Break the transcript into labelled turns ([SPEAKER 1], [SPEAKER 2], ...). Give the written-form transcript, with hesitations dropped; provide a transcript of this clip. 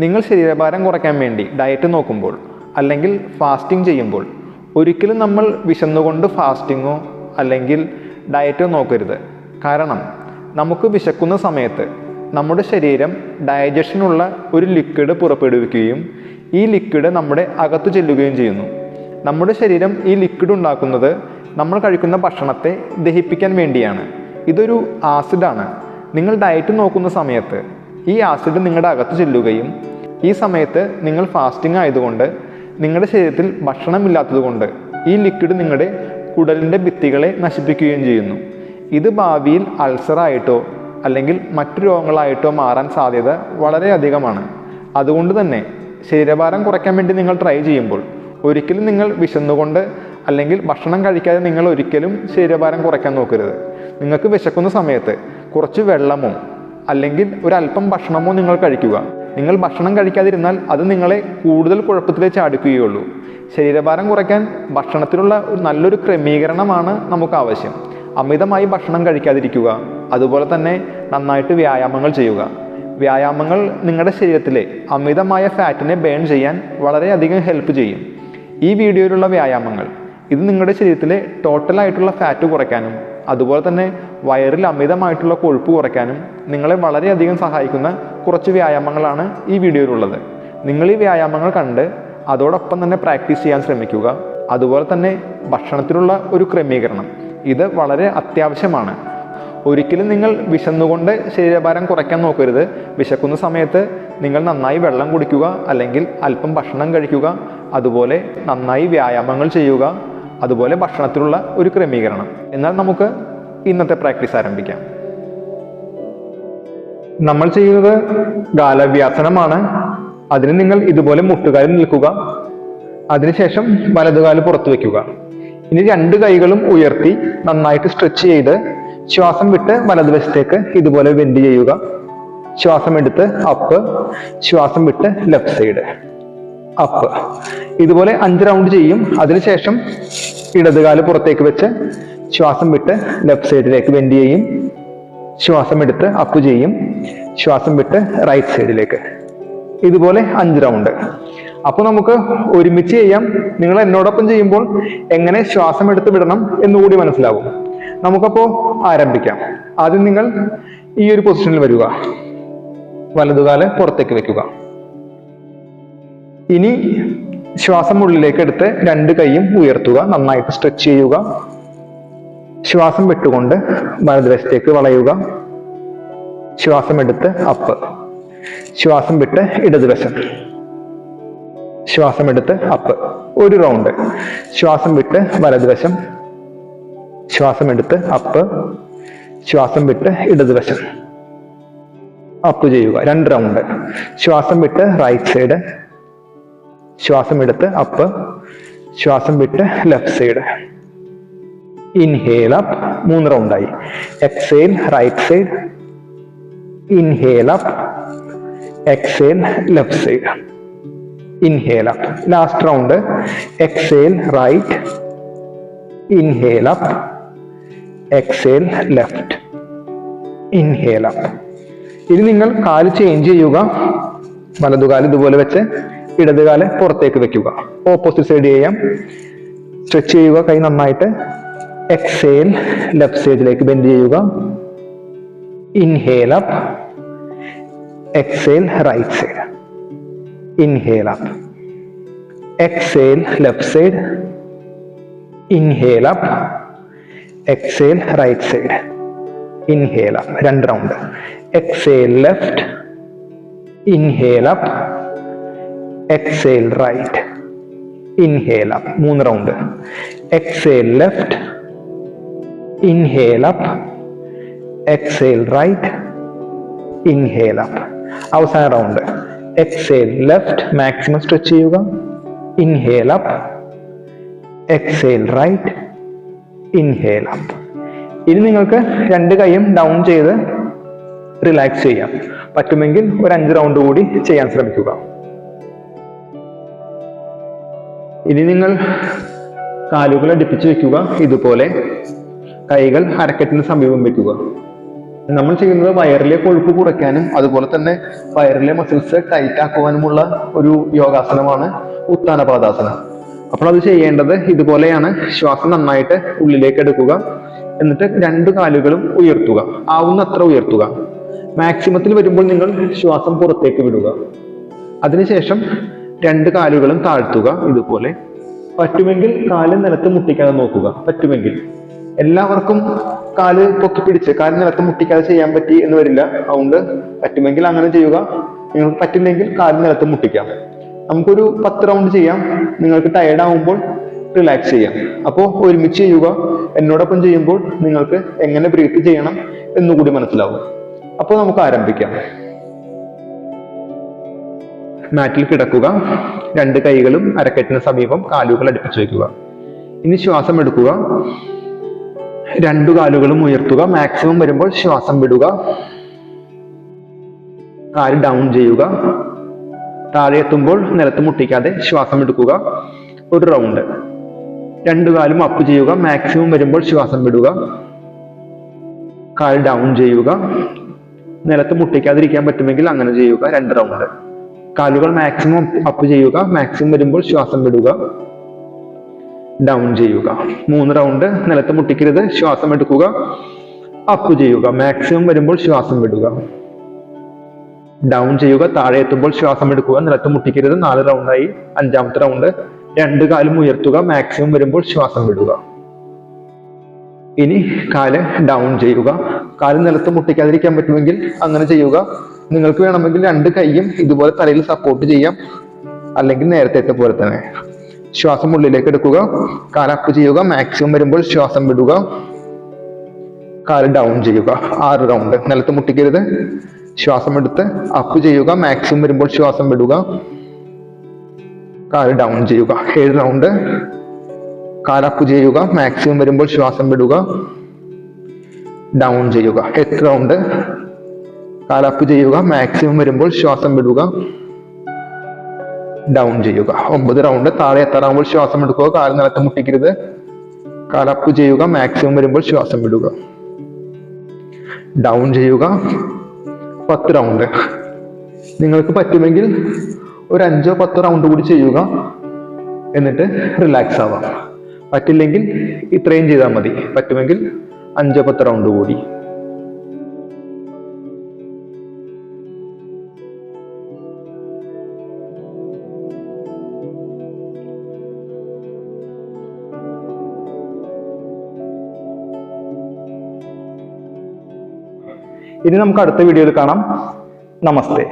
[SPEAKER 1] നിങ്ങൾ ശരീരഭാരം കുറയ്ക്കാൻ വേണ്ടി ഡയറ്റ് നോക്കുമ്പോൾ അല്ലെങ്കിൽ ഫാസ്റ്റിംഗ് ചെയ്യുമ്പോൾ ഒരിക്കലും നമ്മൾ വിശന്നുകൊണ്ട് ഫാസ്റ്റിങ്ങോ അല്ലെങ്കിൽ ഡയറ്റോ നോക്കരുത്. കാരണം നമുക്ക് വിശക്കുന്ന സമയത്ത് നമ്മുടെ ശരീരം ഡൈജഷനുള്ള ഒരു ലിക്വിഡ് പുറപ്പെടുവിക്കുകയും ഈ ലിക്വിഡ് നമ്മുടെ അകത്ത് ചെല്ലുകയും ചെയ്യുന്നു. നമ്മുടെ ശരീരം ഈ ലിക്വിഡ് ഉണ്ടാക്കുന്നത് നമ്മൾ കഴിക്കുന്ന ഭക്ഷണത്തെ ദഹിപ്പിക്കാൻ വേണ്ടിയാണ്. ഇതൊരു ആസിഡാണ്. നിങ്ങൾ ഡയറ്റ് നോക്കുന്ന സമയത്ത് ഈ ആസിഡ് നിങ്ങളുടെ അകത്ത് ചെല്ലുകയും ഈ സമയത്ത് നിങ്ങൾ ഫാസ്റ്റിംഗ് ആയതുകൊണ്ട് നിങ്ങളുടെ ശരീരത്തിൽ ഭക്ഷണമില്ലാത്തതുകൊണ്ട് ഈ ലിക്വിഡ് നിങ്ങളുടെ കുടലിൻ്റെ ഭിത്തികളെ നശിപ്പിക്കുകയും ചെയ്യുന്നു. ഇത് ഭാവിയിൽ അൾസറായിട്ടോ അല്ലെങ്കിൽ മറ്റു രോഗങ്ങളായിട്ടോ മാറാൻ സാധ്യത വളരെ അധികമാണ്. അതുകൊണ്ട് തന്നെ ശരീരഭാരം കുറയ്ക്കാൻ വേണ്ടി നിങ്ങൾ ട്രൈ ചെയ്യുമ്പോൾ ഒരിക്കലും നിങ്ങൾ വിശന്നുകൊണ്ട് അല്ലെങ്കിൽ ഭക്ഷണം കഴിക്കാതെ നിങ്ങൾ ഒരിക്കലും ശരീരഭാരം കുറയ്ക്കാൻ നോക്കരുത്. നിങ്ങൾക്ക് വിശക്കുന്ന സമയത്ത് കുറച്ച് വെള്ളമോ അല്ലെങ്കിൽ ഒരല്പം ഭക്ഷണമോ നിങ്ങൾ കഴിക്കുക. നിങ്ങൾ ഭക്ഷണം കഴിക്കാതിരുന്നാൽ അത് നിങ്ങളെ കൂടുതൽ കുഴപ്പത്തിലേക്ക് ചാടിക്കുകയുള്ളൂ. ശരീരഭാരം കുറയ്ക്കാൻ ഭക്ഷണത്തിലുള്ള നല്ലൊരു ക്രമീകരണമാണ് നമുക്ക് ആവശ്യം. അമിതമായി ഭക്ഷണം കഴിക്കാതിരിക്കുക, അതുപോലെ തന്നെ നന്നായിട്ട് വ്യായാമങ്ങൾ ചെയ്യുക. വ്യായാമങ്ങൾ നിങ്ങളുടെ ശരീരത്തിലെ അമിതമായ ഫാറ്റിനെ ബേൺ ചെയ്യാൻ വളരെയധികം ഹെൽപ്പ് ചെയ്യും. ഈ വീഡിയോയിലുള്ള വ്യായാമങ്ങൾ ഇത് നിങ്ങളുടെ ശരീരത്തിലെ ടോട്ടലായിട്ടുള്ള ഫാറ്റ് കുറയ്ക്കാനും അതുപോലെ തന്നെ വയറിൽ അമിതമായിട്ടുള്ള കൊഴുപ്പ് കുറയ്ക്കാനും നിങ്ങളെ വളരെയധികം സഹായിക്കുന്ന കുറച്ച് വ്യായാമങ്ങളാണ് ഈ വീഡിയോയിലുള്ളത്. നിങ്ങൾ ഈ വ്യായാമങ്ങൾ കണ്ട് അതോടൊപ്പം തന്നെ പ്രാക്ടീസ് ചെയ്യാൻ ശ്രമിക്കുക. അതുപോലെ തന്നെ ഭക്ഷണത്തിലുള്ള ഒരു ക്രമീകരണം ഇത് വളരെ അത്യാവശ്യമാണ്. ഒരിക്കലും നിങ്ങൾ വിശന്നുകൊണ്ട് ശരീരഭാരം കുറയ്ക്കാൻ നോക്കരുത്. വിശക്കുന്ന സമയത്ത് നിങ്ങൾ നന്നായി വെള്ളം കുടിക്കുക, അല്ലെങ്കിൽ അല്പം ഭക്ഷണം കഴിക്കുക, അതുപോലെ നന്നായി വ്യായാമങ്ങൾ ചെയ്യുക, അതുപോലെ ഭക്ഷണത്തിലുള്ള ഒരു ക്രമീകരണം. എന്നാൽ നമുക്ക് ഇന്നത്തെ പ്രാക്ടീസ് ആരംഭിക്കാം. നമ്മൾ ചെയ്യുന്നത് ഗാലവ്യാസനമാണ്. അതിന് നിങ്ങൾ ഇതുപോലെ മുട്ടുകാലിൽ നിൽക്കുക. അതിനുശേഷം വലതുകാല് പുറത്തു വയ്ക്കുക. ഇനി രണ്ട് കൈകളും ഉയർത്തി നന്നായിട്ട് സ്ട്രെച്ച് ചെയ്ത് ശ്വാസം വിട്ട് വലതുവശത്തേക്ക് ഇതുപോലെ ബെൻഡ് ചെയ്യുക. ശ്വാസം എടുത്ത് അപ്പ്, ശ്വാസം വിട്ട് ലെഫ്റ്റ് സൈഡ് അപ്പ്. ഇതുപോലെ 5 റൗണ്ട് ചെയ്യും. അതിനുശേഷം ഇടതുകാല് പുറത്തേക്ക് വെച്ച് ശ്വാസം വിട്ട് ലെഫ്റ്റ് സൈഡിലേക്ക് ബെൻഡ് ചെയ്യും. ശ്വാസം എടുത്ത് അപ്പ് ചെയ്യും. ശ്വാസം വിട്ട് റൈറ്റ് സൈഡിലേക്ക്. ഇതുപോലെ 5 റൗണ്ട്. അപ്പോൾ നമുക്ക് ഒരുമിച്ച് ചെയ്യാം. നിങ്ങൾ എന്നോടൊപ്പം ചെയ്യുമ്പോൾ എങ്ങനെ ശ്വാസം എടുത്ത് വിടണം എന്നുകൂടി മനസ്സിലാവും. നമുക്കപ്പോൾ ആരംഭിക്കാം. ആദ്യം നിങ്ങൾ ഈ ഒരു പൊസിഷനിൽ വരിക. വലതുകാല് പുറത്തേക്ക് വെക്കുക. ഇനി ശ്വാസം ഉള്ളിലേക്ക് എടുത്ത് 2 കൈയും ഉയർത്തുക. നന്നായിട്ട് സ്ട്രെച്ച് ചെയ്യുക. ശ്വാസം വിട്ടുകൊണ്ട് വലതുവശത്തേക്ക് വളയുക. ശ്വാസം എടുത്ത് അപ്പ്. ശ്വാസം വിട്ട് ഇടതുവശം. ശ്വാസം എടുത്ത് അപ്പ്. 1 റൗണ്ട്. ശ്വാസം വിട്ട് വലതുവശം. ശ്വാസം എടുത്ത് അപ്പ്. ശ്വാസം വിട്ട് ഇടതുവശം. അപ്പ് ചെയ്യുക. 2 റൗണ്ട്. ശ്വാസം വിട്ട് റൈറ്റ് സൈഡ്. ശ്വാസം എടുത്ത് അപ്പ്. ശ്വാസം വിട്ട് ലെഫ്റ്റ് സൈഡ്. Inhale up. 3 റൗണ്ടായി. Exhale right side. Inhale up. Exhale left side. Inhale up. Last round. Exhale right. Inhale up. Exhale left. Inhale up. ഇനി നിങ്ങൾ കാല് ചേഞ്ച് ചെയ്യുക. വലതുകാല് ഇതുപോലെ വെച്ച് ഇടതുകാല് പുറത്തേക്ക് വെക്കുക. ഓപ്പോസിറ്റ് സൈഡ് ചെയ്യാം. സ്ട്രെച്ച് ചെയ്യുക കൈ നന്നായിട്ട്. എക്സേൽ ലെഫ്റ്റ് സൈഡിലേക്ക് ബെൻഡ് ചെയ്യുക. Inhale up. Exhale right side. Inhale up. Exhale left side. Inhale up. Exhale right side. Inhale up. 2 round. Exhale left. Inhale up. Exhale right. Inhale up. 3 round. Exhale left. Inhale up. Exhale right. Inhale up. അവസാന round. Exhale left. Maximum stretch ചെയ്യുക. Inhale up. Exhale right. Inhale up. ഇനി നിങ്ങൾക്ക് 2 കൈയും down ചെയ്ത് relax ചെയ്യാം. പറ്റുമെങ്കിൽ ഒരു 5 round കൂടി ചെയ്യാൻ ശ്രമിക്കുക. ഇനി നിങ്ങൾ കാലുകൾ അടുപ്പിച്ച് വെക്കുക. ഇതുപോലെ കൈകൾ അരക്കെട്ടിന് സമീപം വെക്കുക. നമ്മൾ ചെയ്യുന്നത് വയറിലെ കൊഴുപ്പ് കുറയ്ക്കാനും അതുപോലെ തന്നെ വയറിലെ മസിൽസ് ടൈറ്റ് ആക്കുവാനുമുള്ള ഒരു യോഗാസനമാണ് ഉത്താനപാദാസനം. അപ്പോൾ അത് ചെയ്യേണ്ടത് ഇതുപോലെയാണ്. ശ്വാസം നന്നായിട്ട് ഉള്ളിലേക്ക് എടുക്കുക, എന്നിട്ട് 2 കാലുകളും ഉയർത്തുക, ആവുന്നത്ര ഉയർത്തുക. മാക്സിമത്തിൽ വരുമ്പോൾ നിങ്ങൾ ശ്വാസം പുറത്തേക്ക് വിടുക. അതിനുശേഷം 2 കാലുകളും താഴ്ത്തുക. ഇതുപോലെ പറ്റുമെങ്കിൽ കാല് നിലത്ത് മുട്ടിക്കാതെ നോക്കുക. പറ്റുമെങ്കിൽ എല്ലാവർക്കും കാല് പൊക്കി പിടിച്ച് കാല് നിലത്ത് മുട്ടിക്കാതെ ചെയ്യാൻ പറ്റി എന്ന് വരില്ല. അതുകൊണ്ട് പറ്റുമെങ്കിൽ അങ്ങനെ ചെയ്യുക. നിങ്ങൾക്ക് പറ്റില്ലെങ്കിൽ കാല് നിലത്ത് മുട്ടിക്കാം. നമുക്കൊരു 10 റൗണ്ട് ചെയ്യാം. നിങ്ങൾക്ക് ടയർഡ് ആവുമ്പോൾ റിലാക്സ് ചെയ്യാം. അപ്പോൾ ഒരുമിച്ച് ചെയ്യുക. എന്നോടൊപ്പം ചെയ്യുമ്പോൾ നിങ്ങൾക്ക് എങ്ങനെ ബ്രീത്ത് ചെയ്യണം എന്നുകൂടി മനസ്സിലാവും. അപ്പോൾ നമുക്ക് ആരംഭിക്കാം. മാറ്റിൽ കിടക്കുക. 2 കൈകളും അരക്കെട്ടിന് സമീപം കാലുകൾ അടുപ്പിച്ച് വയ്ക്കുക. ഇനി ശ്വാസം എടുക്കുക. 2 കാലുകളും ഉയർത്തുക. മാക്സിമം വരുമ്പോൾ ശ്വാസം വിടുക. കാല് ഡൗൺ ചെയ്യുക. താഴെ എത്തുമ്പോൾ നിലത്ത് മുട്ടിക്കാതെ ശ്വാസം എടുക്കുക. ഒരു റൗണ്ട്. 2 കാലും അപ്പ് ചെയ്യുക. മാക്സിമം വരുമ്പോൾ ശ്വാസം വിടുക. കാല് ഡൗൺ ചെയ്യുക. നിലത്ത് മുട്ടിക്കാതിരിക്കാൻ പറ്റുമെങ്കിൽ അങ്ങനെ ചെയ്യുക. 2 റൗണ്ട്. കാലുകൾ മാക്സിമം അപ്പ് ചെയ്യുക. മാക്സിമം വരുമ്പോൾ ശ്വാസം വിടുക. ഡൗൺ ചെയ്യുക. 3 റൗണ്ട്. നിലത്ത് മുട്ടിക്കരുത്. ശ്വാസം എടുക്കുക. അപ്പ് ചെയ്യുക. മാക്സിമം വരുമ്പോൾ ശ്വാസം വിടുക. ഡൗൺ ചെയ്യുക. താഴെ എത്തുമ്പോൾ ശ്വാസം എടുക്കുക. നിലത്ത് മുട്ടിക്കരുത്. 4 റൗണ്ടായി. 5ാമത്തെ റൗണ്ട്. 2 കാലും ഉയർത്തുക. മാക്സിമം വരുമ്പോൾ ശ്വാസം വിടുക. ഇനി കാല് ഡൗൺ ചെയ്യുക. കാല് നിലത്ത് മുട്ടിക്കാതിരിക്കാൻ പറ്റുമെങ്കിൽ അങ്ങനെ ചെയ്യുക. നിങ്ങൾക്ക് വേണമെങ്കിൽ 2 കൈയും ഇതുപോലെ തലയിൽ സപ്പോർട്ട് ചെയ്യാം, അല്ലെങ്കിൽ നേരത്തെ പോലെ തന്നെ. ശ്വാസം ഉള്ളിലേക്ക് എടുക്കുക. കാല് അപ്പ് ചെയ്യുക. മാക്സിമം വരുമ്പോൾ ശ്വാസം വിടുക. കാല് ഡൗൺ ചെയ്യുക. 6 റൗണ്ട്. നിലത്ത് മുട്ടിക്കരുത്. ശ്വാസം എടുത്ത് അപ്പ് ചെയ്യുക. മാക്സിമം വരുമ്പോൾ ശ്വാസം വിടുക. കാല് ഡൗൺ ചെയ്യുക. 7 റൗണ്ട്. കാല് അപ്പ് ചെയ്യുക. മാക്സിമം വരുമ്പോൾ ശ്വാസം വിടുക. ഡൗൺ ചെയ്യുക. 8 റൗണ്ട്. കാല് അപ്പ് ചെയ്യുക. മാക്സിമം വരുമ്പോൾ ശ്വാസം വിടുക. ഡൗൺ ചെയ്യുക. 9 റൗണ്ട്. താഴെ എത്താറാകുമ്പോൾ ശ്വാസം എടുക്കുക. കാല് നിലത്ത് മുട്ടിക്കരുത്. കാല് അപ്പ് ചെയ്യുക. മാക്സിമം വരുമ്പോൾ ശ്വാസം വിടുക. ഡൗൺ ചെയ്യുക. 10 റൗണ്ട്. നിങ്ങൾക്ക് പറ്റുമെങ്കിൽ ഒരു 5 or 10 റൗണ്ട് കൂടി ചെയ്യുക, എന്നിട്ട് റിലാക്സ് ആവാം. പറ്റില്ലെങ്കിൽ ഇത്രയും ചെയ്താൽ മതി. പറ്റുമെങ്കിൽ 5 or 10 റൗണ്ട് കൂടി. ഇനി നമുക്ക് അടുത്ത വീഡിയോയിൽ കാണാം. നമസ്തേ.